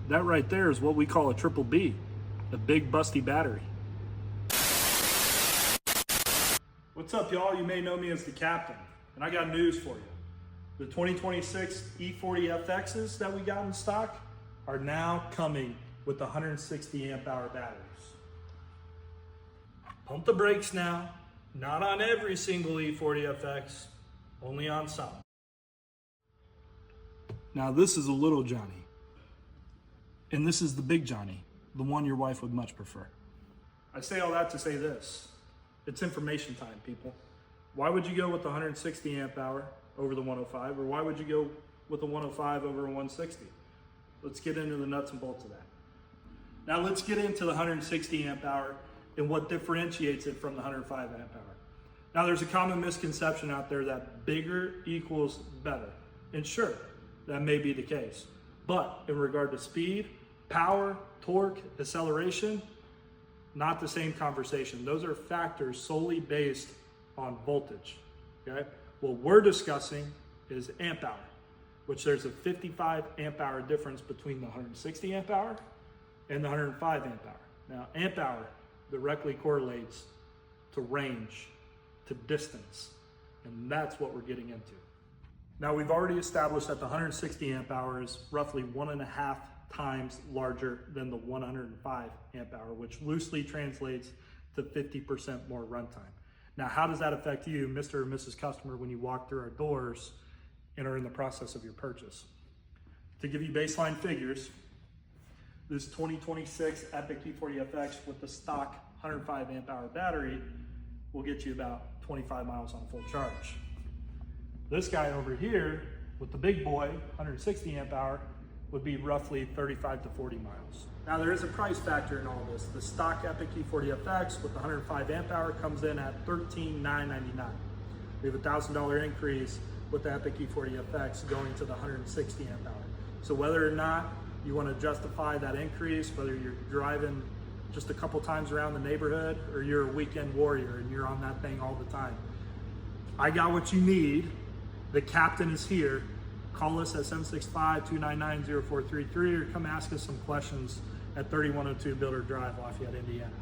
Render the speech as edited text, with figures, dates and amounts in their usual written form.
That right there is what we call a triple B, a big busty battery. What's up, y'all? You may know me as the captain, and I got news for you. The 2026 E40FXs that we got in stock are now coming with 160 amp hour batteries. Pump the brakes now, not on every single E40FX, only on some. Now this is a little Johnny, and this is the big Johnny, the one your wife would much prefer. I say all that to say this, it's information time, people. Why would you go with the 160 amp hour over the 105, or why would you go with the 105 over a 160? Let's get into the nuts and bolts of that. Now let's get into the 160 amp hour and what differentiates it from the 105 amp hour. Now there's a common misconception out there that bigger equals better. And sure, that may be the case. But in regard to speed, power, torque, acceleration, not the same conversation. Those are factors solely based on voltage, okay? What we're discussing is amp hour, which there's a 55 amp hour difference between the 160 amp hour and the 105 amp hour. Now, amp hour directly correlates to range, to distance, and that's what we're getting into. Now, we've already established that the 160 amp hour is roughly 1.5 times larger than the 105 amp hour, which loosely translates to 50% more runtime. Now, how does that affect you, Mr. or Mrs. Customer, when you walk through our doors and are in the process of your purchase? To give you baseline figures, this 2026 Epic E40FX with the stock 105 amp hour battery will get you about 25 miles on full charge. This guy over here with the big boy 160 amp hour would be roughly 35 to 40 miles. Now there is a price factor in all this. The stock Epic E40FX with the 105 amp hour comes in at $13,999. We have a $1,000 increase with the Epic E40FX going to the 160 amp hour. So whether or not you want to justify that increase, whether you're driving just a couple times around the neighborhood or you're a weekend warrior and you're on that thing all the time, I got what you need. The captain is here. Call us at 765-299-0433 or come ask us some questions at 3102 Builder Drive, Lafayette, Indiana.